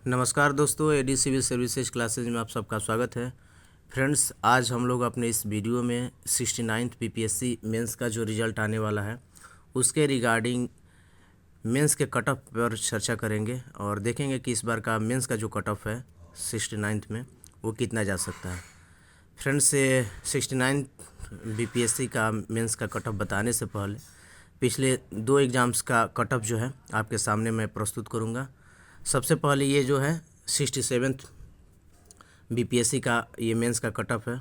नमस्कार दोस्तों, AD civil services classes में आप सबका स्वागत है। फ्रेंड्स, आज हम लोग अपने इस वीडियो में 69th बीपीएससी मेंस का जो रिज़ल्ट आने वाला है उसके रिगार्डिंग मेंस के कट ऑफ पर चर्चा करेंगे और देखेंगे कि इस बार का मेंस का जो कट ऑफ है 69th में वो कितना जा सकता है। फ्रेंड्स, 69th बीपीएससी का मेंस का कट ऑफ बताने से पहले पिछले 2 एग्ज़ाम्स का कट ऑफ जो है आपके सामने मैं प्रस्तुत करूँगा। सबसे पहले ये जो है 67th बीपीएससी का ये मेंस का कट ऑफ है।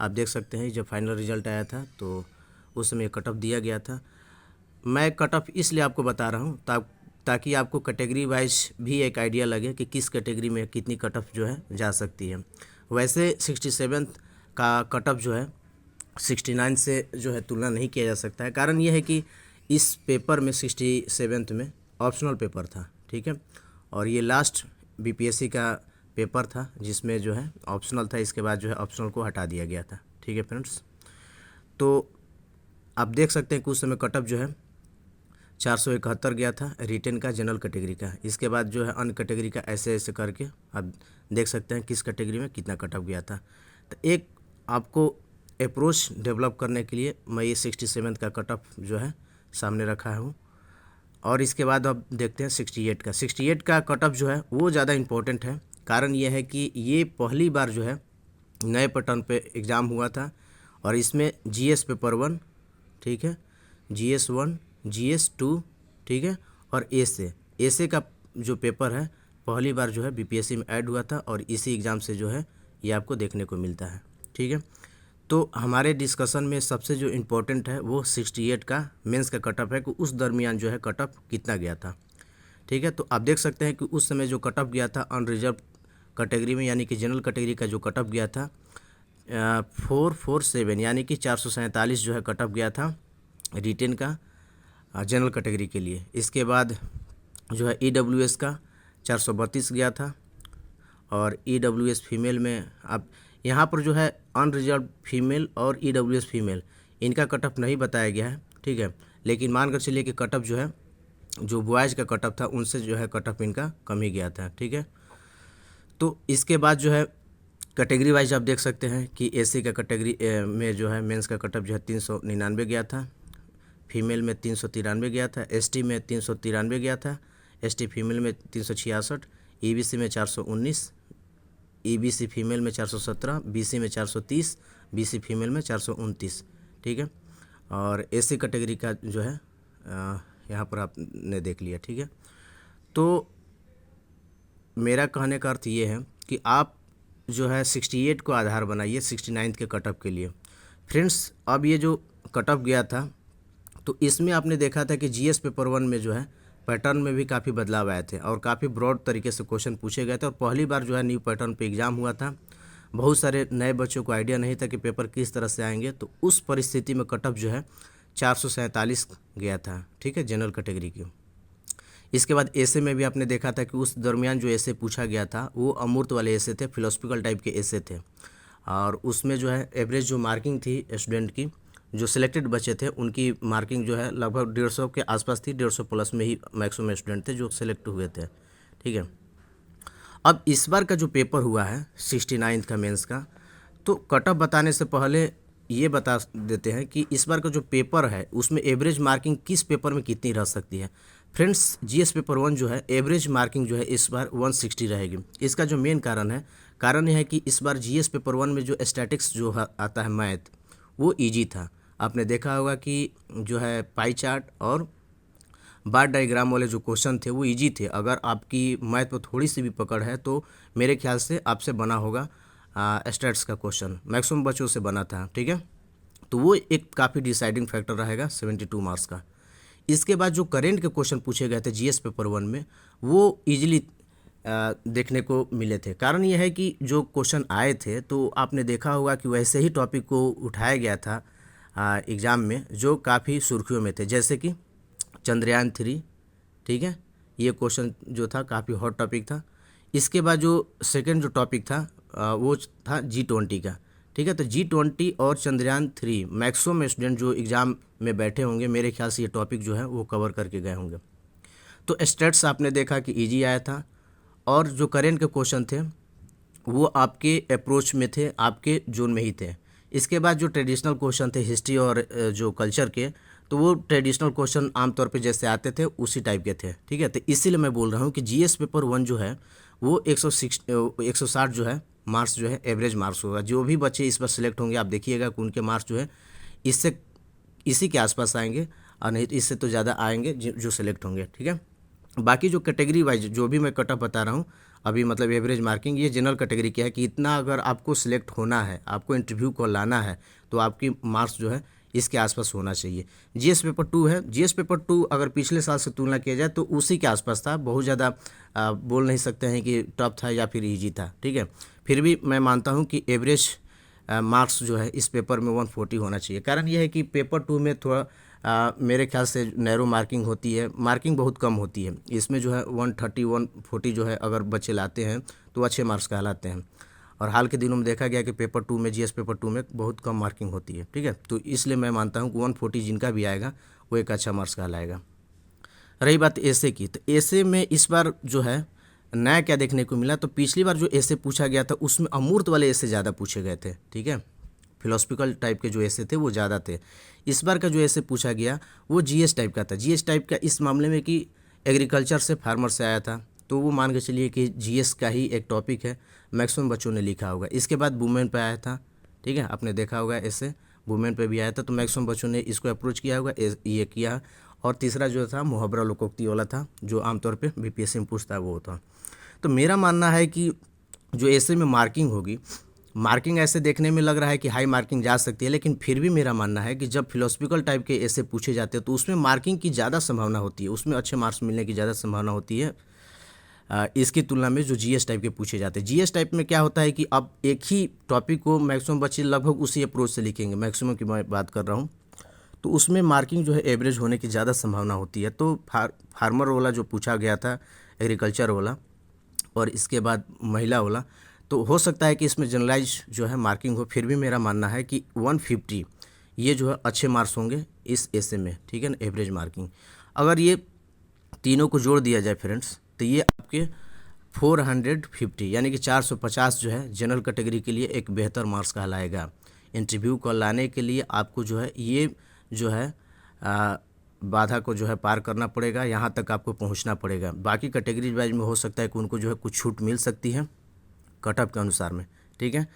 आप देख सकते हैं जब फाइनल रिजल्ट आया था तो उस समय कट ऑफ दिया गया था। मैं कट ऑफ इसलिए आपको बता रहा हूँ ताकि आपको कैटेगरी वाइज भी एक आइडिया लगे कि किस कैटेगरी में कितनी कट ऑफ जो है जा सकती है। वैसे 67th का कट ऑफ जो है 69 से जो है तुलना नहीं किया जा सकता है। कारण ये है कि इस पेपर में 67th में ऑप्शनल पेपर था, ठीक है, और ये लास्ट बीपीएससी का पेपर था जिसमेम जो है ऑप्शनल था। इसके बाद जो है ऑप्शनल को हटा दिया गया था, ठीक है फ्रेंड्स। तो आप देख सकते हैं कि उस समय कट ऑफ जो है 471 गया था रिटेन का, जनरल कैटेगरी का। इसके बाद जो है अन्य कैटेगरी का ऐसे ऐसे करके आप देख सकते हैं किस कैटेगरी में कितना कट ऑफ गया था। तो एक आपको अप्रोच डेवलप करने के लिए मैं ये 67th का कट ऑफ जो है सामने रखा हूँ। और इसके बाद अब देखते हैं 68 का कट ऑफ जो है वो ज़्यादा इम्पोर्टेंट है। कारण ये है कि ये पहली बार जो है नए पैटर्न पे एग्ज़ाम हुआ था और इसमें जीएस पेपर 1, ठीक है, जीएस 1, जीएस 2, ठीक है, और एसे का जो पेपर है पहली बार जो है बीपीएससी में ऐड हुआ था और इसी एग्ज़ाम से जो है ये आपको देखने को मिलता है, ठीक है। तो हमारे डिस्कशन में सबसे जो इम्पोर्टेंट है वो 68 का मेंस का कट ऑफ है कि उस दरमियान जो है कट ऑफ कितना गया था, ठीक है। तो आप देख सकते हैं कि उस समय जो कट ऑफ गया था अनरिजर्व कैटेगरी में यानी कि जनरल कैटेगरी का जो कट ऑफ गया था 447 यानी कि 447 जो है कट ऑफ गया था रिटेन का जनरल कैटेगरी के लिए। इसके बाद जो है ईडब्ल्यूएस का 432 गया था और ईडब्ल्यूएस फीमेल में आप यहाँ पर जो है अनरिजर्व फीमेल और ईडब्ल्यूएस फीमेल इनका कट ऑफ नहीं बताया गया है, ठीक है, लेकिन मान कर चलिए कि कट ऑफ जो है जो बॉयज़ का कट ऑफ था उनसे जो है कट ऑफ इनका कम ही गया था, ठीक है। तो इसके बाद जो है कैटेगरी वाइज आप देख सकते हैं कि एसी का कैटेगरी में जो है मेंस का कट ऑफ जो है 399 गया था, फीमेल में 393 गया था, एसटी में 393 गया था, एसटी फीमेल में 366, ईबीसी में 419, ईबीसी फीमेल में 417, बीसी में 430, बीसी फीमेल में 429, ठीक है। और एसी कैटेगरी का जो है यहाँ पर आपने देख लिया, ठीक है। तो मेरा कहने का अर्थ ये है कि आप जो है 68 को आधार बनाइए 69th के कट ऑफ के लिए। फ्रेंड्स, अब ये जो कट ऑफ गया था तो इसमें आपने देखा था कि जीएस पेपर 1 में जो है पैटर्न में भी काफ़ी बदलाव आए थे और काफ़ी ब्रॉड तरीके से क्वेश्चन पूछे गए थे और पहली बार जो है न्यू पैटर्न पे एग्ज़ाम हुआ था। बहुत सारे नए बच्चों को आइडिया नहीं था कि पेपर किस तरह से आएंगे, तो उस परिस्थिति में कट ऑफ जो है 447 गया था, ठीक है, जनरल कैटेगरी की। इसके बाद एसे में भी आपने देखा था कि उस दरमियान जो एसे पूछा गया था वो अमूर्त वाले एसे थे, फिलोसफिकल टाइप के एसे थे और उसमें जो है एवरेज जो मार्किंग थी स्टूडेंट की, जो सिलेक्टेड बच्चे थे उनकी मार्किंग जो है लगभग 150 के आसपास थी, 150 प्लस में ही मैक्सिमम स्टूडेंट थे जो सिलेक्ट हुए थे, ठीक है। अब इस बार का जो पेपर हुआ है 69th का मेंस का, तो कट ऑफ बताने से पहले ये बता देते हैं कि इस बार का जो पेपर है उसमें एवरेज मार्किंग किस पेपर में कितनी रह सकती है। फ्रेंड्स, जीएस पेपर 1 जो है एवरेज मार्किंग जो है इस बार 160 रहेगी। इसका जो मेन कारण यह है कि इस बार जीएस पेपर 1 में जो स्टैटिक्स जो आता है मैथ वो ईजी था। आपने देखा होगा कि जो है पाई चार्ट और बार डायग्राम वाले जो क्वेश्चन थे वो इजी थे। अगर आपकी मैथ पर थोड़ी सी भी पकड़ है तो मेरे ख्याल से आपसे बना होगा स्टैट्स का क्वेश्चन, मैक्सिमम बच्चों से बना था, ठीक है। तो वो एक काफ़ी डिसाइडिंग फैक्टर रहेगा 72 मार्क्स का। इसके बाद जो करेंट के क्वेश्चन पूछे गए थे जीएस पेपर 1 में वो ईजिली देखने को मिले थे। कारण यह है कि जो क्वेश्चन आए थे तो आपने देखा होगा कि वैसे ही टॉपिक को उठाया गया था एग्ज़ाम में जो काफ़ी सुर्खियों में थे, जैसे कि चंद्रयान 3, ठीक है, ये क्वेश्चन जो था काफ़ी हॉट टॉपिक था। इसके बाद जो सेकंड जो टॉपिक था वो था G20 का, ठीक है। तो G20 और चंद्रयान 3 मैक्सिमम स्टूडेंट जो एग्ज़ाम में बैठे होंगे मेरे ख्याल से ये टॉपिक जो है वो कवर करके गए होंगे। तो स्टेट्स आपने देखा कि ईजी आया था और जो करेंट के क्वेश्चन थे वो आपके अप्रोच में थे, आपके जोन में ही थे। इसके बाद जो ट्रेडिशनल क्वेश्चन थे हिस्ट्री और जो कल्चर के, तो वो ट्रेडिशनल क्वेश्चन आमतौर पे जैसे आते थे उसी टाइप के थे, ठीक है। तो इसीलिए मैं बोल रहा हूँ कि जीएस पेपर 1 जो है वो 160 जो है मार्क्स जो है एवरेज मार्क्स होगा। जो भी बच्चे इस पर सिलेक्ट होंगे आप देखिएगा कि उनके मार्क्स जो है इससे इसी के आसपास आएंगे, और नहीं तो इससे तो ज़्यादा आएंगे जो सिलेक्ट होंगे, ठीक है। बाकी जो कैटेगरी वाइज जो भी मैं कट ऑफ बता रहा हूँ अभी, मतलब एवरेज मार्किंग, ये जनरल कैटेगरी क्या है कि इतना अगर आपको सिलेक्ट होना है, आपको इंटरव्यू को लाना है, तो आपकी मार्क्स जो है इसके आसपास होना चाहिए। जीएस पेपर 2 है, जीएस पेपर 2 अगर पिछले साल से तुलना किया जाए तो उसी के आसपास था, बहुत ज़्यादा बोल नहीं सकते हैं कि टफ था या फिर ईजी था, ठीक है। फिर भी मैं मानता हूँ कि एवरेज मार्क्स जो है इस पेपर में 140 होना चाहिए। कारण यह है कि पेपर 2 में थोड़ा मेरे ख्याल से नैरो मार्किंग होती है, मार्किंग बहुत कम होती है। इसमें जो है 130 140 जो है अगर बच्चे लाते हैं तो अच्छे मार्क्स कहलाते हैं। और हाल के दिनों में देखा गया कि पेपर 2 में, जीएस पेपर 2 में बहुत कम मार्किंग होती है, ठीक है। तो इसलिए मैं मानता हूँ कि 140 जिनका भी आएगा वो एक अच्छा मार्क्स कहलाएगा। रही बात एसे की, तो एसे में इस बार जो है नया क्या देखने को मिला, तो पिछली बार जो एसे पूछा गया था उसमें अमूर्त वाले एसे ज़्यादा पूछे गए थे, ठीक है। फिलोसफिकल टाइप के जो एसे थे वो ज़्यादा थे। इस बार का जो एसे पूछा गया वो जीएस टाइप का था। जीएस टाइप का इस मामले में कि एग्रीकल्चर से, फार्मर से आया था, तो वो मान के चलिए कि जीएस का ही एक टॉपिक है, मैक्सिमम बच्चों ने लिखा होगा। इसके बाद वुमेन पे आया था, ठीक है, आपने देखा होगा ऐसे वुमेन पे भी आया था, तो मैक्सिमम बच्चों ने इसको अप्रोच किया होगा, ये किया। और तीसरा जो था मुहावरा लोकोक्ति वाला था, जो आमतौर पे बीपीएससी में पूछता है वो था। तो मेरा मानना है कि जो ऐसे में मार्किंग होगी, मार्किंग ऐसे देखने में लग रहा है कि हाई मार्किंग जा सकती है, लेकिन फिर भी मेरा मानना है कि जब फिलोसफिकल टाइप के ऐसे पूछे जाते हैं तो उसमें मार्किंग की ज़्यादा संभावना होती है, उसमें अच्छे मार्क्स मिलने की ज़्यादा संभावना होती है इसकी तुलना में जो जीएस टाइप के पूछे जाते हैं। जीएस टाइप में क्या होता है कि अब एक ही टॉपिक को मैक्सिमम बच्चे लगभग उसी अप्रोच से लिखेंगे, मैक्सिमम की मैं बात कर रहा हूँ, तो उसमें मार्किंग जो है एवरेज होने की ज़्यादा संभावना होती है। तो फार्मर वाला जो पूछा गया था, एग्रीकल्चर वाला, और इसके बाद महिला वाला, तो हो सकता है कि इसमें जनरलाइज जो है मार्किंग हो। फिर भी मेरा मानना है कि 150 ये जो है अच्छे मार्क्स होंगे इस एसे में, ठीक है ना, एवरेज मार्किंग। अगर ये तीनों को जोड़ दिया जाए फ्रेंड्स, तो ये आपके 450 यानी कि 450 जो है जनरल कैटेगरी के लिए एक बेहतर मार्क्स कहलाएगा। इंटरव्यू को लाने के लिए आपको जो है ये जो है बाधा को जो है पार करना पड़ेगा, यहाँ तक आपको पहुँचना पड़ेगा। बाकी कैटेगरी वाइज में हो सकता है कि उनको जो है कुछ छूट मिल सकती है कट ऑफ के अनुसार में, ठीक है।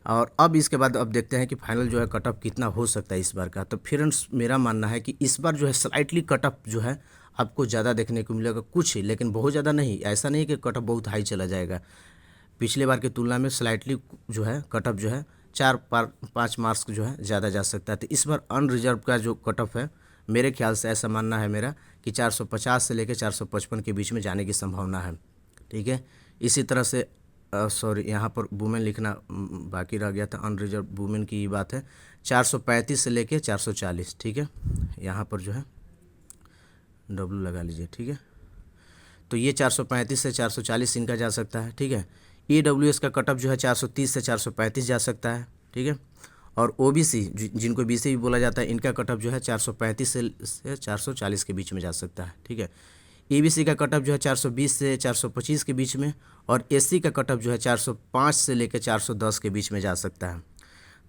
और अब इसके बाद अब देखते हैं कि फाइनल जो है कट ऑफ कितना हो सकता है इस बार का। तो फ्रेंड्स मेरा मानना है कि इस बार जो है स्लाइटली कट ऑफ जो है आपको ज़्यादा देखने को मिलेगा, कुछ ही, लेकिन बहुत ज़्यादा नहीं। ऐसा नहीं कि कट ऑफ बहुत हाई चला जाएगा, पिछले बार की तुलना में स्लाइटली जो है कट ऑफ जो है 4-5 मार्क्स जो है ज़्यादा जा सकता है। तो इस बार अनरिजर्व का जो कट ऑफ है, मेरे ख्याल से ऐसा मानना है मेरा कि 450 से लेकर 455 के बीच में जाने की संभावना है, ठीक है। इसी तरह से सॉरी यहाँ पर वुमेन लिखना बाकी रह गया था, अनरिजर्व वुमेन की बात है, 435 से लेके 440, ठीक है। यहाँ पर जो है डब्लू लगा लीजिए, ठीक है। तो ये 435 से 440 इनका जा सकता है, ठीक है। EWS का कट ऑफ जो है 430 से 435 जा सकता है, ठीक है। और OBC जिनको BC भी बोला जाता है, इनका कट ऑफ जो है 435 से 440 के बीच में जा सकता है, ठीक है। EBC का कट ऑफ जो है 420 से 425 के बीच में, और SC का कट ऑफ जो है 405 से लेकर 410 के बीच में जा सकता है।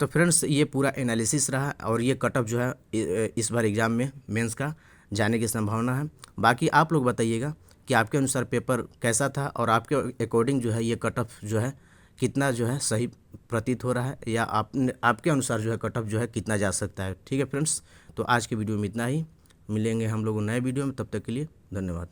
तो फ्रेंड्स ये पूरा एनालिसिस रहा, और ये कट ऑफ जो है इस बार एग्ज़ाम में मेंस का जाने की संभावना है। बाकी आप लोग बताइएगा कि आपके अनुसार पेपर कैसा था, और आपके अकॉर्डिंग जो है ये कट ऑफ जो है कितना जो है सही प्रतीत हो रहा है, या आपके अनुसार जो है कट ऑफ जो है कितना जा सकता है, ठीक है फ्रेंड्स। तो आज के वीडियो में इतना ही, मिलेंगे हम लोग नए वीडियो में, तब तक के लिए धन्यवाद।